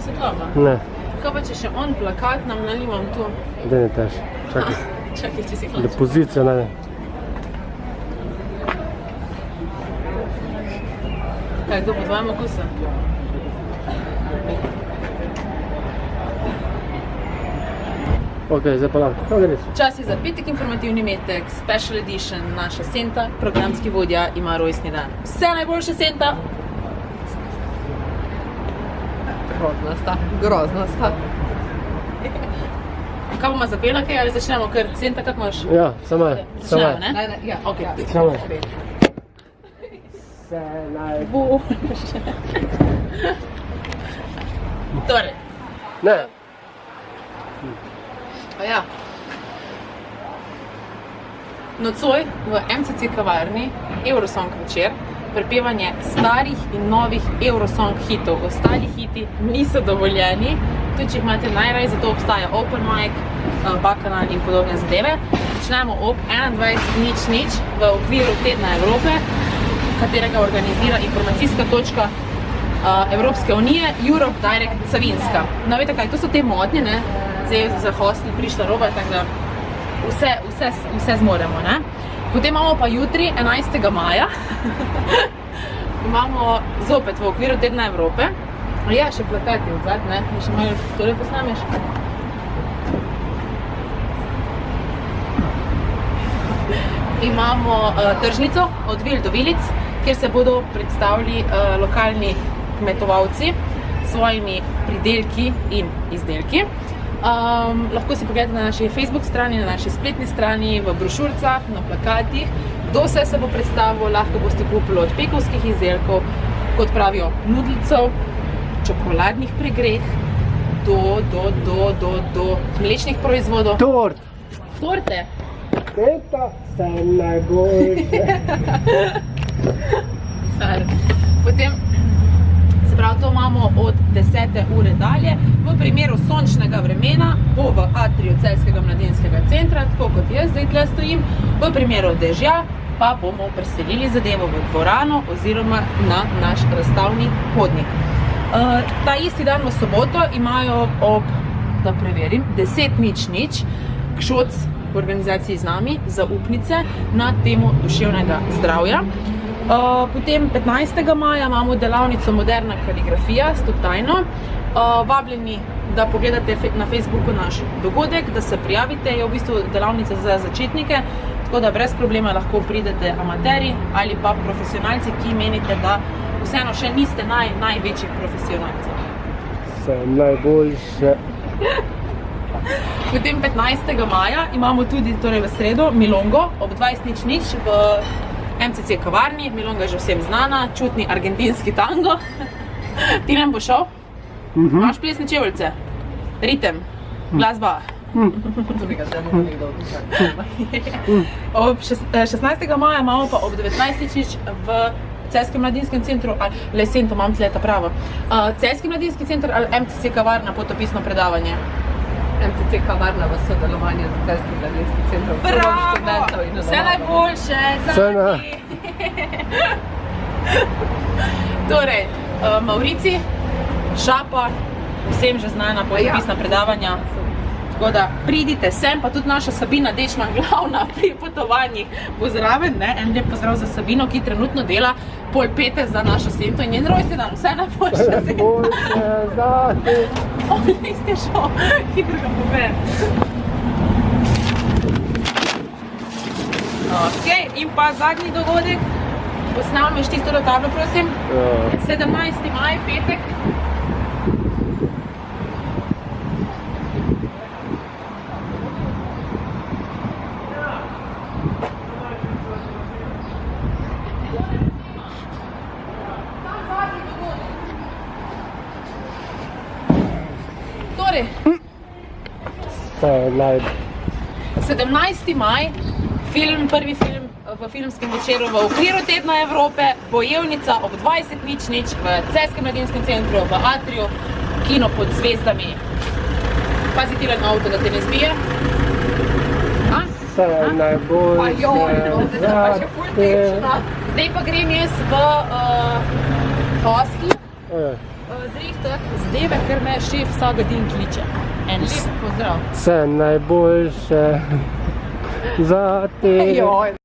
svetloba? Ne. Kaj pa, če še on plakat nam nalimam tu? Da ne tež. Čakaj. Čakaj, če si hlačem. Depozicija ne. Kaj, kdo po tvojem okusu? Ok, zdaj pa lahko. Kaj gre? Čas je za petek informativni metek, special edition, naša Senta, programski vodja, ima rojstni dan. Vse najboljše, Senta! Grozna sta. Kaj bomo zapela kaj ali začnemo kar? Senta, kako imaš? Ja, samo je. Začnemo, ne? Ja, Ok. Samo je. Vse Boljše. Torej. Ne. Ja. Nocoj v MCC kavarni Eurosong večer, prepevanje starih in novih Eurosong hitov. Ostali hiti niso dovoljeni, tudi če jih imate najraje, zato obstaja Open Mic, Bakanal in podobne zadeve. Začnemo ob 21.00 v okviru Tedna Evrope, katerega organizira informacijska točka Evropske unije, Europe Direct Savinjska. No, veste kaj, to so te motnje, ne? Zdaj za hostel prišla roba, tako da vse zmoremo, ne? Potem imamo pa jutri, 11. maja, imamo zopet v okviru Tedna Evrope. Ja, še plakati odzad, ne? Še malo tole posnameš? Imamo tržnico od vil do vilic, kjer se bodo predstavili lokalni kmetovalci s svojimi pridelki in izdelki. Lahko si pogledate na naši Facebook strani, na naši spletni strani, v brošurcah, na plakatih. Kdo vse se bo predstavil, lahko boste kupili od pekovskih izdelkov, kot pravijo, nudlicov, čokoladnih pregreh, do mlečnih proizvodov. Tort! Torte! Teta se najboljše. Potem, se pravi, to imamo od 10. ure dalje. V primeru sončnega vremena bo v atriju Celjskega mladinskega centra, tako kot jaz zdaj tle stojim. V primeru dežja pa bomo preselili zadevo v dvorano oziroma na naš razstavni hodnik. Ta isti dan v soboto imajo ob, da preverim, 10.00 Kšoc v organizaciji z nami zaupnice na temo duševnega zdravja. Potem 15. maja imamo delavnico Moderna kaligrafija, stoptajno. Vabljeni, da pogledate na Facebooku naš dogodek, da se prijavite, je v bistvu delavnica za začetnike, tako da brez problema lahko pridete amateri ali pa profesionalci, ki menite, da vseeno še niste največji profesionalci. Vse najboljše. Potem 15. maja imamo tudi torej v sredo Milongo ob 20.00 v MCC kavarni. Milonga je že vsem znana, čutni argentinski tango. Ti nam bo šel? Imaš plesne čevljice? Ritem? Glasba? To bi ga zdaj mogli nekdo odličati. Ob 16. maja imamo pa ob 19.00 v Celjskem mladinskem centru, ali Sento, imam tle ta pravo. Celjski mladinski center ali MCC kavarna potopisno predavanje? MCC kavarna v sodelovanju z Celjskim mladinskim centrom. Bravo! Vse najboljše! Torej, Maurici, Šapa, vsem že znana potopisna predavanja. Tako da pridite sem, pa tudi naša Sabina Dečman, glavna pri potovanjih, bo zraven, ne? En lep pozdrav za Sabino, ki trenutno dela 4:30 za našo Sento in njen rojstni dan. Vse najboljše. Najboljše zate. Niste šel, hitro ga povem. Ok, in pa zadnji dogodek. Posnameš tisto tablo, prosim. 17. maj, petek. Torej, 17. maj, prvi film v filmskem večeru v okviru Tedna Evrope, Bojevnica ob 20.00 v Celjskem mladinskem centru, v atriju, kino pod zvezdami. Pazi ti na avto, da te ne zbije. Vse najboljše zate. Zdaj pa grem jaz v hostel. zrihtat zadeve, ker me šef vsak dan kliče. En lep pozdrav. Vse najboljše za te. Joj,